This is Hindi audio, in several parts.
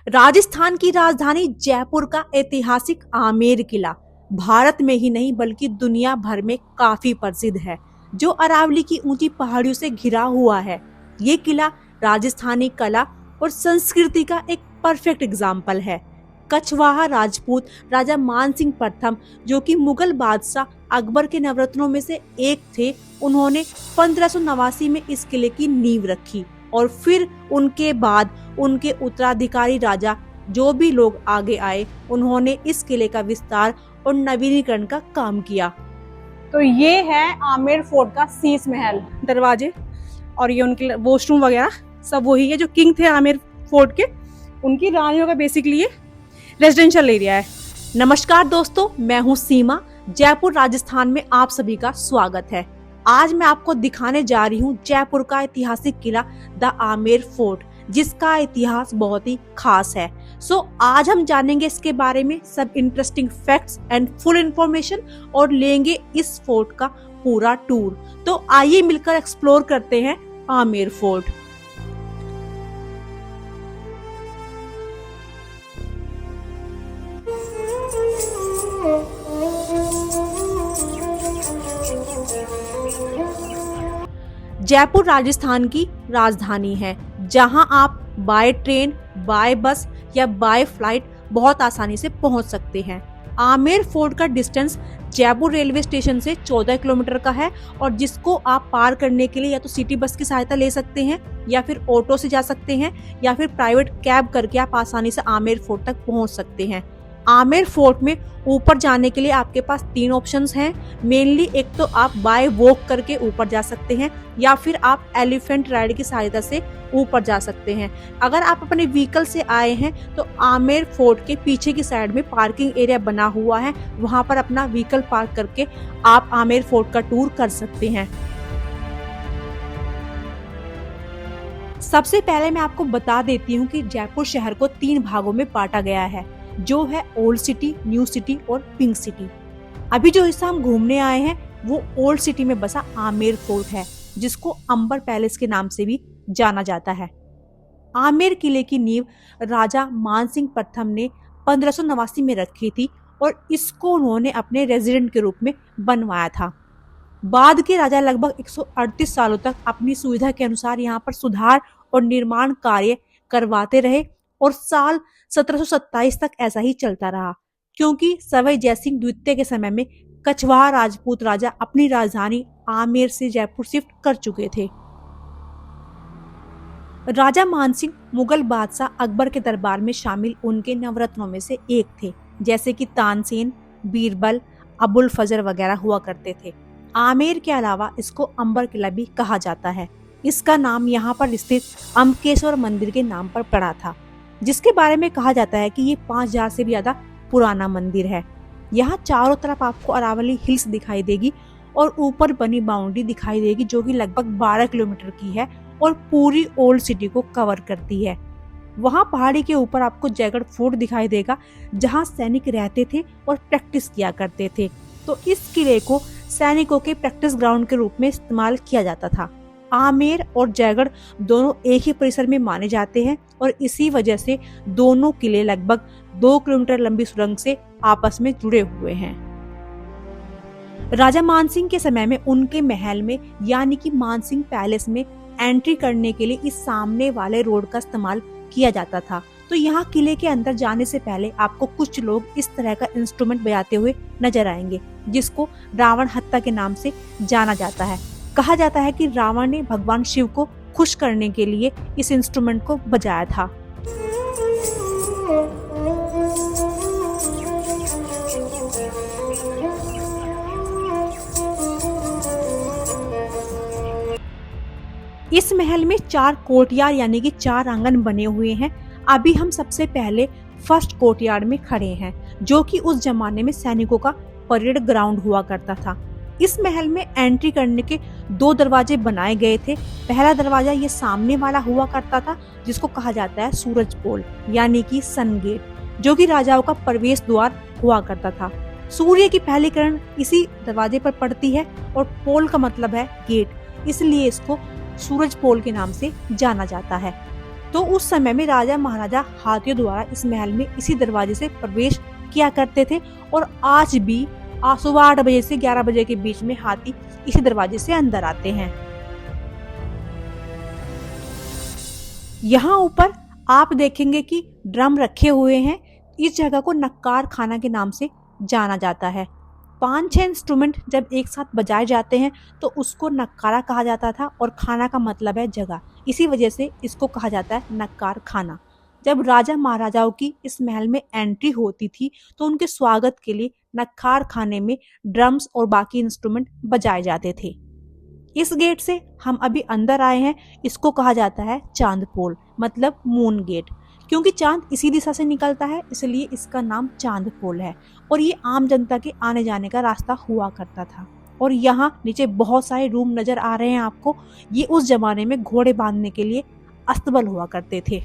राजस्थान की राजधानी जयपुर का ऐतिहासिक आमेर किला भारत में ही नहीं बल्कि दुनिया भर में काफी प्रसिद्ध है, जो अरावली की ऊंची पहाड़ियों से घिरा हुआ है। ये किला राजस्थानी कला और संस्कृति का एक परफेक्ट एग्जाम्पल है। कछवाहा राजपूत राजा मानसिंह प्रथम, जो कि मुगल बादशाह अकबर के नवरत्नों में से एक थे, उन्होंने 1589 में इस किले की नींव रखी और फिर उनके बाद उनके उत्तराधिकारी राजा जो भी लोग आगे आए, उन्होंने इस किले का विस्तार और नवीनीकरण का काम किया। तो ये है आमेर फोर्ट का शीश महल। दरवाजे और ये उनके वॉशरूम वगैरह सब वही है जो किंग थे आमेर फोर्ट के, उनकी रानियों का बेसिकली ये रेजिडेंशियल एरिया है। नमस्कार दोस्तों, मैं हूँ सीमा। जयपुर राजस्थान में आप सभी का स्वागत है। आज मैं आपको दिखाने जा रही हूँ जयपुर का ऐतिहासिक किला द आमेर फोर्ट, जिसका इतिहास बहुत ही खास है। आज हम जानेंगे इसके बारे में सब interesting facts and full information और लेंगे इस फोर्ट का पूरा टूर। तो आइए मिलकर एक्सप्लोर करते हैं आमेर फोर्ट। जयपुर राजस्थान की राजधानी है, जहां आप बाय ट्रेन, बाय बस या बाय फ्लाइट बहुत आसानी से पहुंच सकते हैं। आमेर फोर्ट का डिस्टेंस जयपुर रेलवे स्टेशन से 14 किलोमीटर का है और जिसको आप पार करने के लिए या तो सिटी बस की सहायता ले सकते हैं या फिर ऑटो से जा सकते हैं या फिर प्राइवेट कैब करके आप आसानी से आमेर फोर्ट तक पहुंच सकते हैं। आमेर फोर्ट में ऊपर जाने के लिए आपके पास 3 ऑप्शंस हैं। मेनली एक तो आप बाय वॉक करके ऊपर जा सकते हैं या फिर आप एलिफेंट राइड की सहायता से ऊपर जा सकते हैं। अगर आप अपने व्हीकल से आए हैं तो आमेर फोर्ट के पीछे की साइड में पार्किंग एरिया बना हुआ है, वहां पर अपना व्हीकल पार्क करके आप आमेर फोर्ट का टूर कर सकते हैं। सबसे पहले मैं आपको बता देती हूँ कि जयपुर शहर को 3 भागों में बांटा गया है, जो है ओल्ड सिटी, न्यू सिटी और पिंक सिटी। अभी जो हिस्सा हम घूमने आए हैं वो ओल्ड सिटी में बसा आमेर फोर्ट है, जिसको अंबर पैलेस के नाम से भी जाना जाता है। आमेर किले की नींव राजा मानसिंह प्रथम ने 1589 में रखी थी और इसको उन्होंने अपने रेजिडेंट के रूप में बनवाया था। बाद के राजा लगभग 138 सालों तक अपनी सुविधा के अनुसार यहाँ पर सुधार और निर्माण कार्य करवाते रहे और साल 1727 तक ऐसा ही चलता रहा, क्योंकि सवाई जयसिंह द्वितीय के समय में कछवाहा राजपूत राजा अपनी राजधानी आमेर से जयपुर शिफ्ट कर चुके थे। राजा मानसिंह मुगल बादशाह अकबर के दरबार में शामिल उनके नवरत्नों में से एक थे, जैसे कि तानसेन, बीरबल, अबुल फजर वगैरह हुआ करते थे। आमेर के अलावा इसको अंबर किला भी कहा जाता है। इसका नाम यहाँ पर स्थित अम्बकेश्वर मंदिर के नाम पर पड़ा था, जिसके बारे में कहा जाता है कि ये 5000 से भी ज्यादा पुराना मंदिर है। यहाँ चारों तरफ आपको अरावली हिल्स दिखाई देगी और ऊपर बनी बाउंड्री दिखाई देगी, जो कि लगभग 12 किलोमीटर की है और पूरी ओल्ड सिटी को कवर करती है। वहाँ पहाड़ी के ऊपर आपको जयगढ़ फोर्ट दिखाई देगा, जहाँ सैनिक रहते थे और प्रैक्टिस किया करते थे। तो इस किले को सैनिकों के प्रैक्टिस ग्राउंड के रूप में इस्तेमाल किया जाता था। आमेर और जयगढ़ दोनों एक ही परिसर में माने जाते हैं और इसी वजह से दोनों किले लगभग 2 किलोमीटर लंबी सुरंग से आपस में जुड़े हुए हैं। राजा मानसिंह के समय में उनके महल में यानी कि मानसिंह पैलेस में एंट्री करने के लिए इस सामने वाले रोड का इस्तेमाल किया जाता था। तो यहाँ किले के अंदर जाने से पहले आपको कुछ लोग इस तरह का इंस्ट्रूमेंट बजाते हुए नजर आएंगे, जिसको रावण हत्था के नाम से जाना जाता है। कहा जाता है कि रावण ने भगवान शिव को खुश करने के लिए इस इंस्ट्रूमेंट को बजाया था। इस महल में 4 कोर्टयार्ड यानी कि 4 आंगन बने हुए हैं। अभी हम सबसे पहले फर्स्ट कोर्टयार्ड में खड़े हैं, जो कि उस जमाने में सैनिकों का परेड ग्राउंड हुआ करता था। इस महल में एंट्री करने के 2 दरवाजे बनाए गए थे। पहला दरवाजा ये सामने वाला हुआ करता था, जिसको कहा जाता है सूरज पोल यानी कि सन गेट, जो कि राजाओं का प्रवेश द्वार हुआ करता था। सूर्य की पहली किरण इसी दरवाजे पर पड़ती है और पोल का मतलब है गेट, इसलिए इसको सूरज पोल के नाम से जाना जाता है। तो उस समय में राजा महाराजा हाथियों द्वारा इस महल में इसी दरवाजे से प्रवेश किया करते थे और आज भी सुबह 8 बजे से 11 बजे के बीच में हाथी इसी दरवाजे से अंदर आते हैं। यहाँ ऊपर आप देखेंगे कि ड्रम रखे हुए हैं। इस जगह को नक्कार खाना के नाम से जाना जाता है। 5-6 इंस्ट्रूमेंट जब एक साथ बजाए जाते हैं तो उसको नक्कारा कहा जाता था और खाना का मतलब है जगह, इसी वजह से इसको कहा जाता है नक्कार खाना। जब राजा महाराजाओं की इस महल में एंट्री होती थी तो उनके स्वागत के लिए नक्कार खाने में ड्रम्स और बाकी इंस्ट्रूमेंट बजाए जाते थे। इस गेट से हम अभी अंदर आए हैं, इसको कहा जाता है चांद पोल, मतलब मून गेट। क्योंकि चांद इसी दिशा से निकलता है इसलिए इसका नाम चांद पोल है और ये आम जनता के आने जाने का रास्ता हुआ करता था। और यहाँ नीचे बहुत सारे रूम नजर आ रहे हैं आपको। ये उस जमाने में घोड़े बांधने के लिए अस्तबल हुआ करते थे।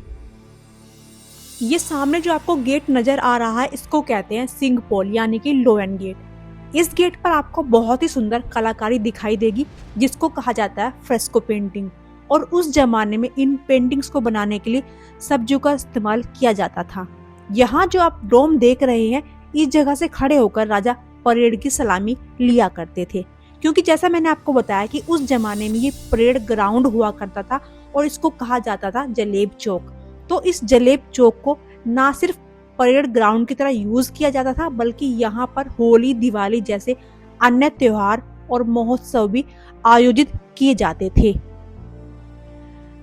ये सामने जो आपको गेट नजर आ रहा है इसको कहते हैं सिंह पोल यानी कि लोएन गेट। इस गेट पर आपको बहुत ही सुंदर कलाकारी दिखाई देगी जिसको कहा जाता है फ्रेस्को पेंटिंग। और उस जमाने में इन पेंटिंग्स को बनाने के लिए सब्जियों का इस्तेमाल किया जाता था। यहाँ जो आप डोम देख रहे हैं इस जगह से खड़े होकर राजा परेड की सलामी लिया करते थे। क्योंकि जैसा मैंने आपको बताया कि उस जमाने में ये परेड ग्राउंड हुआ करता था और इसको कहा जाता था जलेब चौक। तो इस जलेब चौक को ना सिर्फ परेड ग्राउंड की तरह यूज किया जाता था बल्कि यहाँ पर होली, दिवाली जैसे अन्य त्योहार और महोत्सव भी आयोजित किए जाते थे।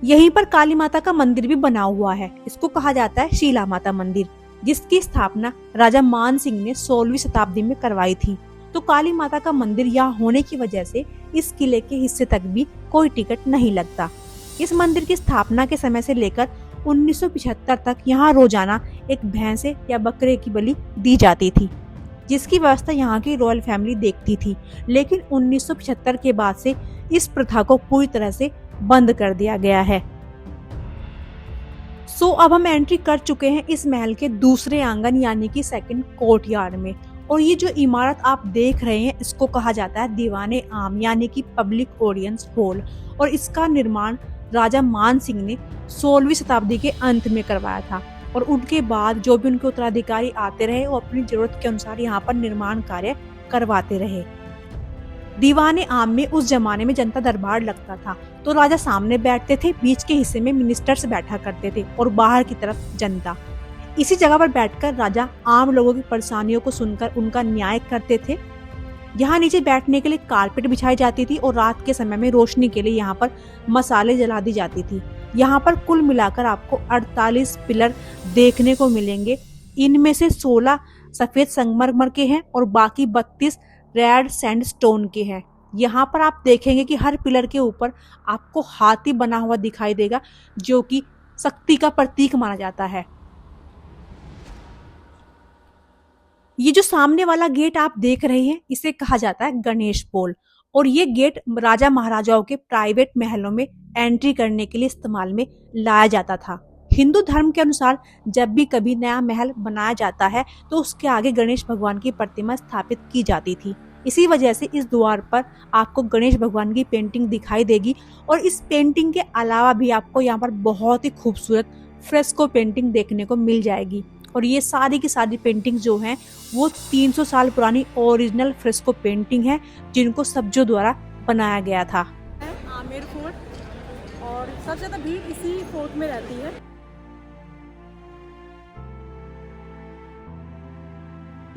यहीं पर काली माता का मंदिर भी बना हुआ है, इसको कहा जाता है शीला माता मंदिर, जिसकी स्थापना राजा मान सिंह ने 16वीं शताब्दी में करवाई थी। तो काली माता का मंदिर यहाँ होने की वजह से इस किले के हिस्से तक भी कोई टिकट नहीं लगता। इस मंदिर की स्थापना के समय से लेकर 1975 तक यहाँ रोजाना एक भैंसे या बकरे की बलि दी जाती थी, जिसकी व्यवस्था यहाँ की रॉयल फैमिली देखती थी। लेकिन 1975 के बाद से इस प्रथा को पूरी तरह से बंद कर दिया गया है। अब हम एंट्री कर चुके हैं इस महल के दूसरे आंगन यानी कि सेकंड कोर्टयार्ड में। और ये जो इमारत आप देख रहे हैं इसको कहा जाता है दीवाने आम यानी कि पब्लिक ऑडियंस हॉल। और इसका निर्माण राजा मान सिंह ने 16वीं शताब्दी के अंत में करवाया था। और उनके बाद जो भी उनके उत्तराधिकारी आते रहे वो अपनी जरूरत के अनुसार यहाँ पर निर्माण कार्य करवाते रहे। दीवाने आम में उस जमाने में जनता दरबार लगता था। तो राजा सामने बैठते थे, बीच के हिस्से में मिनिस्टर्स बैठा करते थे और बाहर की तरफ जनता। इसी जगह पर बैठकर राजा आम लोगों की परेशानियों को सुनकर उनका न्याय करते थे। यहाँ नीचे बैठने के लिए कारपेट बिछाई जाती थी और रात के समय में रोशनी के लिए यहाँ पर मसाले जला दी जाती थी। यहाँ पर कुल मिलाकर आपको 48 पिलर देखने को मिलेंगे। इनमें से 16 सफेद संगमरमर के हैं और बाकी 32 रेड सैंडस्टोन के हैं। यहाँ पर आप देखेंगे कि हर पिलर के ऊपर आपको हाथी बना हुआ दिखाई देगा जो कि शक्ति का प्रतीक माना जाता है। ये जो सामने वाला गेट आप देख रहे हैं इसे कहा जाता है गणेश पोल। और ये गेट राजा महाराजाओं के प्राइवेट महलों में एंट्री करने के लिए इस्तेमाल में लाया जाता था। हिंदू धर्म के अनुसार जब भी कभी नया महल बनाया जाता है तो उसके आगे गणेश भगवान की प्रतिमा स्थापित की जाती थी। इसी वजह से इस द्वार पर आपको गणेश भगवान की पेंटिंग दिखाई देगी। और इस पेंटिंग के अलावा भी आपको यहाँ पर बहुत ही खूबसूरत फ्रेस्को पेंटिंग देखने को मिल जाएगी। और ये सारी की सारी पेंटिंग जो हैं वो 300 साल पुरानी ओरिजिनल फ्रेस्को पेंटिंग है जिनको सब्जों द्वारा बनाया गया था। आमेर फोर्ट और सबसे ज्यादा भीड़ इसी फोर्ट में रहती है।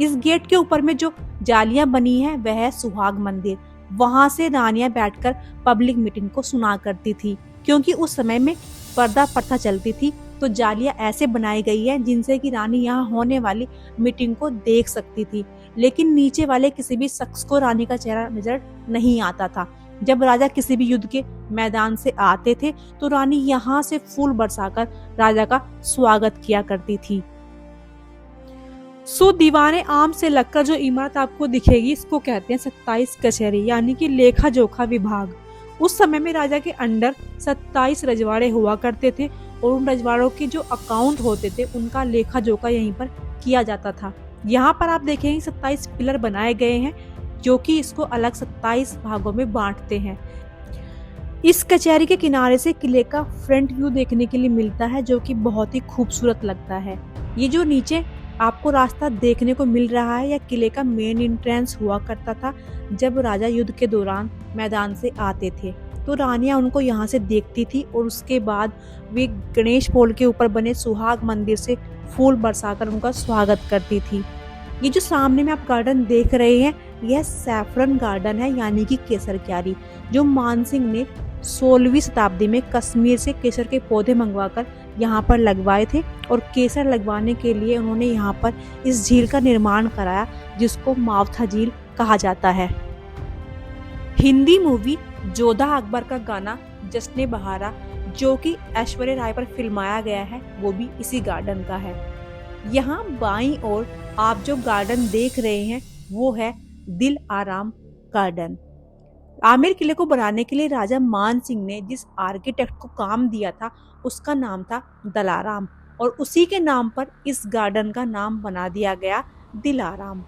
इस गेट के ऊपर में जो जालियां बनी है वह है सुहाग मंदिर। वहां से रानियां बैठकर पब्लिक मीटिंग को सुना करती थी। क्योंकि उस समय में पर्दा प्रथा चलती थी तो जालियां ऐसे बनाई गई है जिनसे कि रानी यहाँ होने वाली मीटिंग को देख सकती थी। लेकिन नीचे वाले किसी भी शख्स को रानी का चेहरा नजर नहीं आता था। जब राजा किसी भी युद्ध के मैदान से आते थे तो रानी यहाँ से फूल बरसाकर राजा का स्वागत किया करती थी। दीवाने आम से लगकर जो इमारत आपको दिखेगी इसको कहते हैं 27 कचहरी यानी कि लेखा जोखा विभाग। उस समय में राजा के अंडर 27 रजवाड़े हुआ करते थे और उन रजवाड़ों के जो अकाउंट होते थे उनका लेखा जोखा यहीं पर किया जाता था। यहाँ पर आप देखेंगे 27 पिलर बनाए गए हैं जो कि इसको अलग 27 भागों में बांटते हैं। इस कचहरी के किनारे से किले का फ्रंट व्यू देखने के लिए मिलता है, जो कि बहुत ही खूबसूरत लगता है। ये जो नीचे आपको रास्ता देखने को मिल रहा है, यह किले का मेन एंट्रेंस हुआ करता था। जब राजा युद्ध के दौरान मैदान से आते थे तो रानियां उनको यहाँ से देखती थी और उसके बाद वे गणेश पोल के ऊपर बने सुहाग मंदिर से फूल बरसाकर उनका स्वागत करती थी। ये जो सामने में आप गार्डन देख रहे हैं, यह सैफरन गार्डन है, यानी कि केसर क्यारी, जो मानसिंह ने 16वीं शताब्दी में कश्मीर से केसर के पौधे मंगवाकर यहाँ पर लगवाए थे और केसर लगवाने के लिए उन्होंने यहाँ पर इस झील का निर्माण कराया, जिसको मावथा झील कहा जाता है। हिंदी मूवी जोधा अकबर का गाना जश्न बहारा, जो कि ऐश्वर्या राय पर फिल्माया गया है, वो भी इसी गार्डन का है। यहाँ बाईं ओर आप जो गार्डन देख रहे हैं वो है दिल आराम गार्डन। आमेर किले को बनाने के लिए राजा मान सिंह ने जिस आर्किटेक्ट को काम दिया था उसका नाम था दलाराम, और उसी के नाम पर इस गार्डन का नाम बना दिया गया दिलाराम।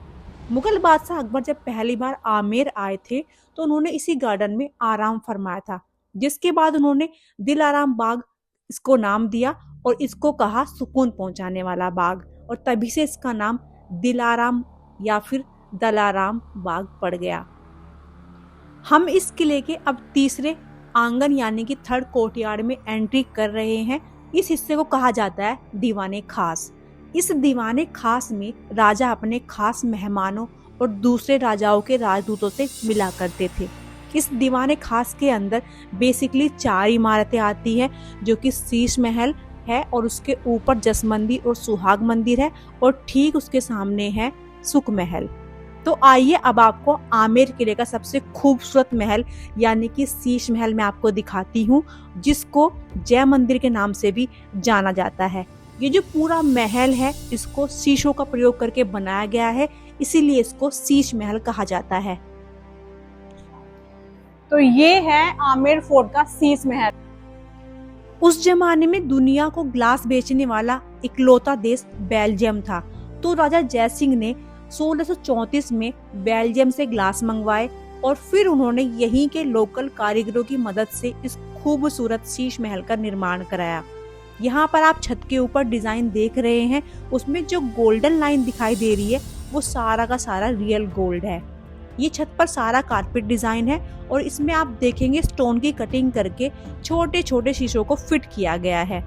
मुगल बादशाह अकबर जब पहली बार आमेर आए थे तो उन्होंने इसी गार्डन में आराम फरमाया था, जिसके बाद उन्होंने दिलाराम बाग इसको नाम दिया और इसको कहा सुकून पहुंचाने वाला बाग, और तभी से इसका नाम दिलाराम या फिर दलाराम बाग पड़ गया। हम इस किले के अब तीसरे आंगन यानी कि थर्ड कोर्टयार्ड में एंट्री कर रहे हैं। इस हिस्से को कहा जाता है दीवाने खास। इस दीवाने खास में राजा अपने खास मेहमानों और दूसरे राजाओं के राजदूतों से मिला करते थे। इस दीवाने खास के अंदर बेसिकली 4 इमारतें आती हैं, जो कि शीश महल है और उसके ऊपर जस मंदिर और सुहाग मंदिर है, और ठीक उसके सामने है सुख महल। तो आइए अब आपको आमेर किले का सबसे खूबसूरत महल यानी कि शीश महल मैं आपको दिखाती हूँ, जिसको जय मंदिर के नाम से भी जाना जाता है। ये जो पूरा महल है इसको शीशों का प्रयोग करके बनाया गया है, इसीलिए इसको शीश महल कहा जाता है। तो ये है आमेर फोर्ट का शीश महल। उस जमाने में दुनिया को ग्लास बेचने वाला इकलौता देश बेल्जियम था। तो राजा जयसिंह ने 1634 में बेल्जियम से ग्लास मंगवाए और फिर उन्होंने यहीं के लोकल कारीगरों की मदद से इस खूबसूरत शीश महल का निर्माण कराया। यहाँ पर आप छत के ऊपर डिजाइन देख रहे हैं, उसमें जो गोल्डन लाइन दिखाई दे रही है वो सारा का सारा रियल गोल्ड है। ये छत पर सारा कारपेट डिजाइन है और इसमें आप देखेंगे स्टोन की कटिंग करके छोटे छोटे शीशों को फिट किया गया है।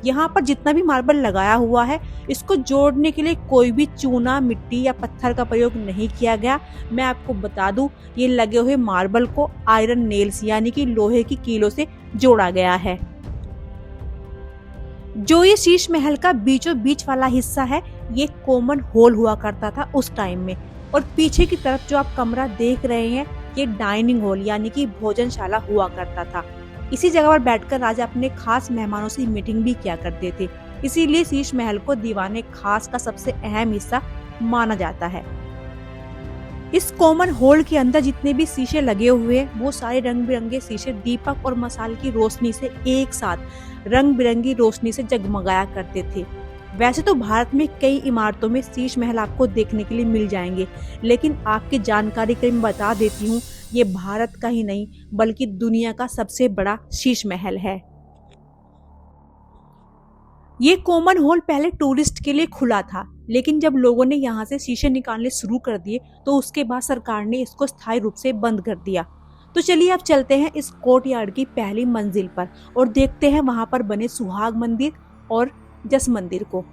यहाँ पर जितना भी मार्बल लगाया हुआ है इसको जोड़ने के लिए कोई भी चूना, मिट्टी या पत्थर का प्रयोग नहीं किया गया। मैं आपको बता दूं, ये लगे हुए मार्बल को आयरन नेल्स यानी कि लोहे की कीलों से जोड़ा गया है। जो ये शीश महल का बीचों बीच वाला हिस्सा है ये कॉमन हॉल हुआ करता था उस टाइम में, और पीछे की तरफ जो आप कमरा देख रहे हैं ये डाइनिंग हॉल यानी कि भोजनशाला हुआ करता था। इसी जगह पर बैठकर राजा अपने खास मेहमानों से मीटिंग भी किया करते थे, इसीलिए शीश महल को दीवाने खास का सबसे अहम हिस्सा माना जाता है। इस कॉमन हॉल के अंदर जितने भी शीशे लगे हुए हैं वो सारे रंग बिरंगे शीशे दीपक और मसाल की रोशनी से एक साथ रंग बिरंगी रोशनी से जगमगाया करते थे। वैसे तो भारत में कई इमारतों में शीश महल आपको देखने के लिए मिल जाएंगे, लेकिन आपकी जानकारी के लिए मैं बता देती हूँ ये भारत का ही नहीं बल्कि दुनिया का सबसे बड़ा शीश महल है। ये कॉमन हॉल पहले टूरिस्ट के लिए खुला था, लेकिन जब लोगों ने यहाँ से शीशे निकालने शुरू कर दिए तो उसके बाद सरकार ने इसको स्थायी रूप से बंद कर दिया। तो चलिए अब चलते हैं इस कोर्टयार्ड की पहली मंजिल पर और देखते हैं वहां पर बने सुहाग मंदिर और जस मंदिर को।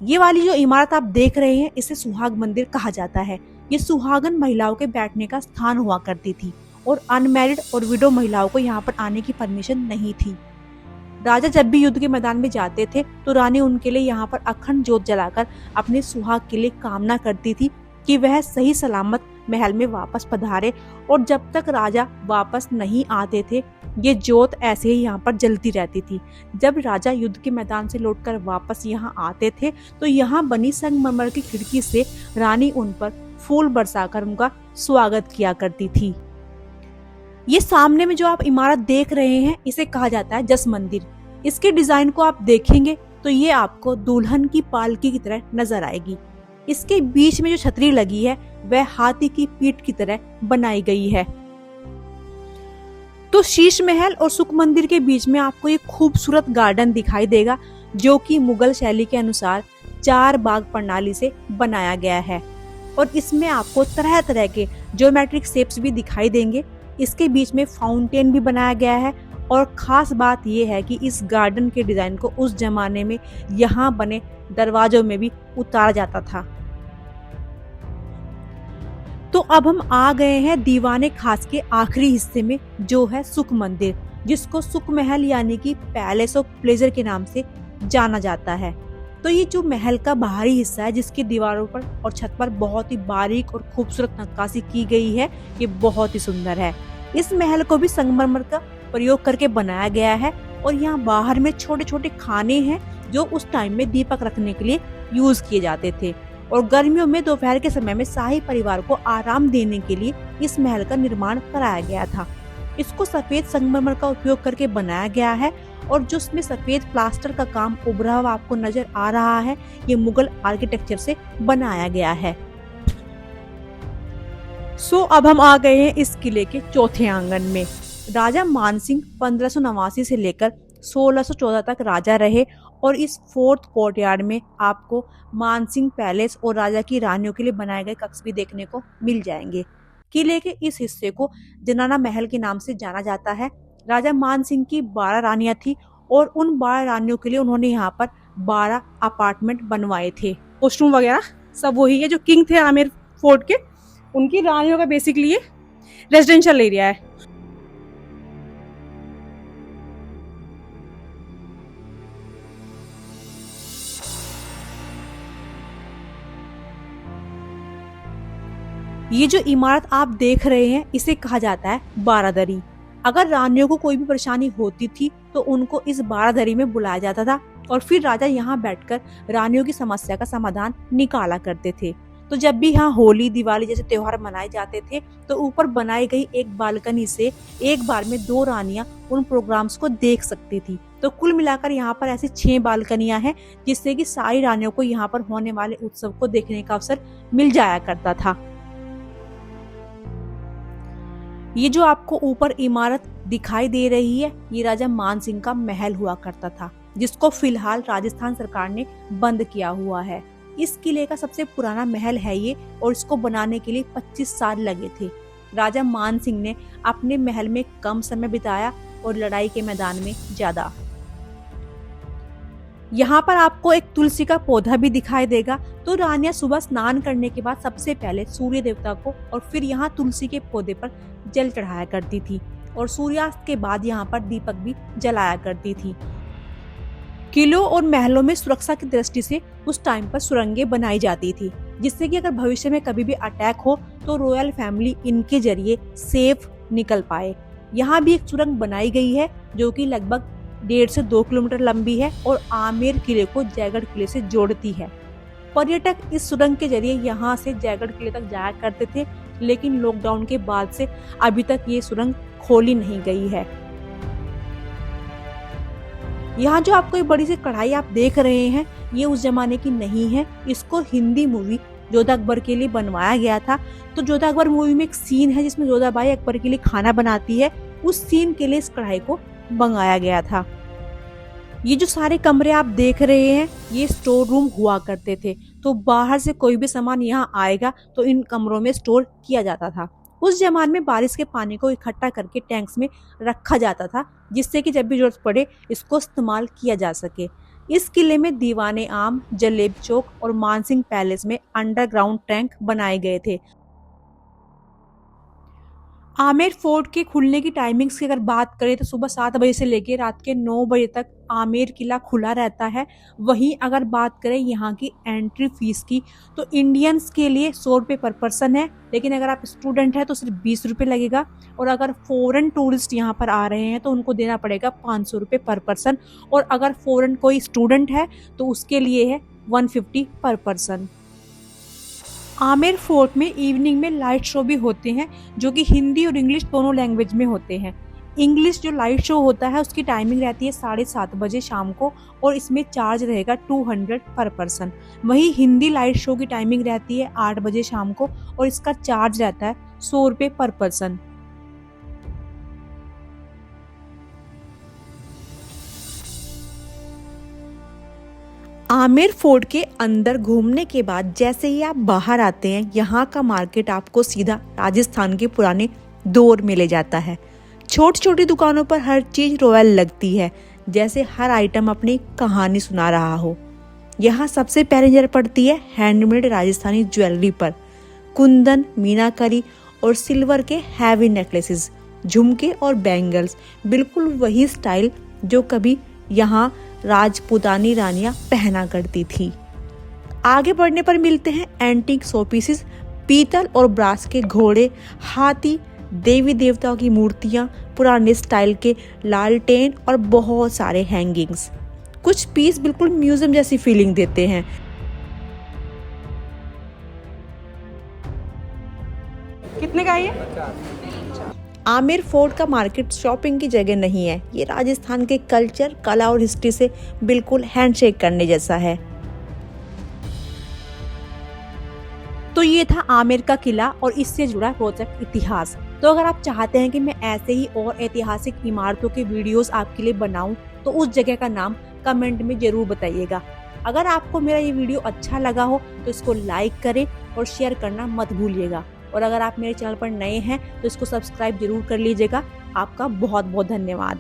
ये वाली जो इमारत आप देख रहे हैं इसे सुहाग मंदिर कहा जाता है। ये सुहागन महिलाओं के बैठने का स्थान हुआ करती थी और अनमैरिड और विडो महिलाओं को यहाँ पर आने की परमिशन नहीं थी। राजा जब भी युद्ध के मैदान में जाते थे तो रानी उनके लिए यहाँ पर अखंड ज्योत जलाकर अपने सुहाग के लिए कामना करती थी कि वह सही सलामत महल में वापस पधारे, और जब तक राजा वापस नहीं आते थे ये ज्योत ऐसे ही यहाँ पर जलती रहती थी। जब राजा युद्ध के मैदान से लौटकर वापस यहाँ आते थे तो यहाँ बनी संगमरमर की खिड़की से रानी उन पर फूल बरसाकर उनका स्वागत किया करती थी। ये सामने में जो आप इमारत देख रहे हैं इसे कहा जाता है जस मंदिर। इसके डिजाइन को आप देखेंगे तो ये आपको दुल्हन की पालकी की तरह नजर आएगी। इसके बीच में जो छतरी लगी है वह हाथी की पीठ की तरह बनाई गई है। तो शीश महल और सुख मंदिर के बीच में आपको एक खूबसूरत गार्डन दिखाई देगा, जो कि मुगल शैली के अनुसार 4 बाग प्रणाली से बनाया गया है और इसमें आपको तरह तरह के ज्योमेट्रिक शेप्स भी दिखाई देंगे। इसके बीच में फाउंटेन भी बनाया गया है और खास बात यह है कि इस गार्डन के डिजाइन को उस जमाने में यहाँ बने दरवाजों में भी उतारा जाता था। तो अब हम आ गए हैं दीवाने खास के आखिरी हिस्से में, जो है सुख मंदिर, जिसको सुख महल यानी कि पैलेस ऑफ प्लेजर के नाम से जाना जाता है। तो ये जो महल का बाहरी हिस्सा है, जिसकी दीवारों पर और छत पर बहुत ही बारीक और खूबसूरत नक्काशी की गई है, ये बहुत ही सुंदर है। इस महल को भी संगमरमर का प्रयोग करके बनाया गया है और यहाँ बाहर में छोटे छोटे खाने हैं जो उस टाइम में दीपक रखने के लिए यूज किए जाते थे। और गर्मियों में दोपहर के समय में शाही परिवार को आराम देने के लिए इस महल का निर्माण कराया गया था। इसको सफेद संगमरमर का उपयोग करके बनाया गया है और जो इसमें सफेद प्लास्टर का काम उभरा हुआ आपको नजर आ रहा है, ये मुगल आर्किटेक्चर से बनाया गया है। अब हम आ गए हैं इस किले के चौथे आंगन में। राजा मानसिंह 1589 से लेकर 1614 तक राजा रहे और इस फोर्थ कोर्टयार्ड में आपको मानसिंह पैलेस और राजा की रानियों के लिए बनाए गए कक्ष भी देखने को मिल जाएंगे। किले के इस हिस्से को जनाना महल के नाम से जाना जाता है। राजा मानसिंह की 12 रानियां थी और उन 12 रानियों के लिए उन्होंने यहाँ पर 12 अपार्टमेंट बनवाए थे। वॉशरूम वगैरह सब वही है जो किंग थे आमेर फोर्ट के, उनकी रानियों का बेसिकली ये रेजिडेंशियल एरिया है। ये जो इमारत आप देख रहे हैं, इसे कहा जाता है बारादरी। अगर रानियों को कोई भी परेशानी होती थी तो उनको इस बारादरी में बुलाया जाता था और फिर राजा यहाँ बैठकर रानियों की समस्या का समाधान निकाला करते थे। तो जब भी यहाँ होली, दिवाली जैसे त्योहार मनाए जाते थे तो ऊपर बनाई गई एक बालकनी से एक बार में 2 रानियां उन प्रोग्राम्स को देख सकती थी। तो कुल मिलाकर यहाँ पर ऐसी 6 बालकनियां हैं, जिससे कि सारी रानियों को यहाँ पर होने वाले उत्सव को देखने का अवसर मिल जाया करता था। ये जो आपको ऊपर इमारत दिखाई दे रही है, ये राजा मानसिंह का महल हुआ करता था, जिसको फिलहाल राजस्थान सरकार ने बंद किया हुआ है। इस किले का सबसे पुराना महल है ये और इसको बनाने के लिए 25 साल लगे थे। राजा मानसिंह ने अपने महल में कम समय बिताया और लड़ाई के मैदान में ज्यादा। यहाँ पर आपको एक तुलसी का पौधा भी दिखाई देगा। तो रानियां सुबह स्नान करने के बाद सबसे पहले सूर्य देवता को और फिर यहाँ तुलसी के पौधे पर जल चढ़ाया करती थी और सूर्यास्त के बाद यहाँ पर दीपक भी जलाया करती थी। किलों और महलों में सुरक्षा की दृष्टि से उस टाइम पर सुरंगें बनाई जाती थी, जिससे कि अगर भविष्य में कभी भी अटैक हो तो रॉयल फैमिली इनके जरिए सेफ निकल पाए। यहाँ भी एक सुरंग बनाई गई है जो कि लगभग 1.5 से 2 किलोमीटर लंबी है और आमेर किले को जयगढ़ किले से जोड़ती है। पर्यटक इस सुरंग के जरिए यहाँ से जयगढ़ किले तक जाया करते थे, लेकिन लॉकडाउन के बाद से अभी तक ये सुरंग खोली नहीं गई है। यहाँ जो आपको एक बड़ी सी कढ़ाई आप देख रहे हैं, ये उस जमाने की नहीं है। इसको हिंदी मूवी जोधा अकबर के लिए बनवाया गया था। तो जोधा अकबर मूवी में एक सीन है जिसमें जोधाबाई अकबर के लिए खाना बनाती है, उस सीन के लिए इस कढ़ाई को मंगाया गया था। ये जो सारे कमरे आप देख रहे हैं, ये स्टोर रूम हुआ करते थे। तो बाहर से कोई भी सामान यहाँ आएगा तो इन कमरों में स्टोर किया जाता था। उस जमाने में बारिश के पानी को इकट्ठा करके टैंक्स में रखा जाता था, जिससे कि जब भी जरूरत पड़े इसको इस्तेमाल किया जा सके। इस किले में दीवाने आम, जलेब चौक और मानसिंह पैलेस में अंडरग्राउंड टैंक बनाए गए थे। आमेर फोर्ट के खुलने की टाइमिंग्स की अगर बात करें तो सुबह 7 बजे से लेकर रात के 9 बजे तक आमेर किला खुला रहता है। वहीं अगर बात करें यहाँ की एंट्री फीस की तो इंडियंस के लिए 100 रुपये पर पर्सन है, लेकिन अगर आप स्टूडेंट हैं तो सिर्फ 20 रुपये लगेगा। और अगर फॉरेन टूरिस्ट यहाँ पर आ रहे हैं तो उनको देना पड़ेगा 500 रुपये पर पर्सन। और अगर फॉरेन कोई स्टूडेंट है तो उसके लिए है 150 पर पर्सन। आमेर फोर्ट में इवनिंग में लाइट शो भी होते हैं, जो कि हिंदी और इंग्लिश दोनों लैंग्वेज में होते हैं। इंग्लिश जो लाइट शो होता है उसकी टाइमिंग रहती है 7:30 बजे शाम को और इसमें चार्ज रहेगा 200 पर पर्सन। वहीं हिंदी लाइट शो की टाइमिंग रहती है 8 बजे शाम को और इसका चार्ज रहता है 100 रुपये पर पर्सन। आमेर फोर्ट के अंदर घूमने के बाद जैसे ही आप बाहर आते हैं, यहाँ का मार्केट आपको सीधा राजस्थान के पुराने दौर में ले जाता है। छोटी छोटी दुकानों पर हर चीज रॉयल लगती है, जैसे हर आइटम अपनी कहानी सुना रहा हो। यहाँ सबसे पहले नजर पड़ती है हैंडमेड राजस्थानी ज्वेलरी पर। कुंदन, मीनाकारी और सिल्वर के हैवी नेकलेसेस, झुमके और बैंगल्स, बिल्कुल वही स्टाइल जो कभी यहाँ राजपूतानी रानियां पहना करती थी। आगे बढ़ने पर मिलते हैं एंटीक शो पीसेस, पीतल और ब्रास के घोड़े, हाथी, देवी देवताओं की मूर्तियां, पुराने स्टाइल के लालटेन और बहुत सारे हैंगिंग्स। कुछ पीस बिल्कुल म्यूजियम जैसी फीलिंग देते हैं। कितने का है ये? आमेर फोर्ट का मार्केट शॉपिंग की जगह नहीं है, ये राजस्थान के कल्चर, कला और हिस्ट्री से बिल्कुल हैंडशेक करने जैसा है। तो ये था आमेर का किला और इससे जुड़ा रोचक इतिहास। तो अगर आप चाहते हैं कि मैं ऐसे ही और ऐतिहासिक इमारतों के वीडियोस आपके लिए बनाऊं, तो उस जगह का नाम कमेंट में जरूर बताइएगा। अगर आपको मेरा ये वीडियो अच्छा लगा हो तो इसको लाइक करें और शेयर करना मत भूलिएगा। और अगर आप मेरे चैनल पर नए हैं तो इसको सब्सक्राइब जरूर कर लीजिएगा। आपका बहुत बहुत धन्यवाद।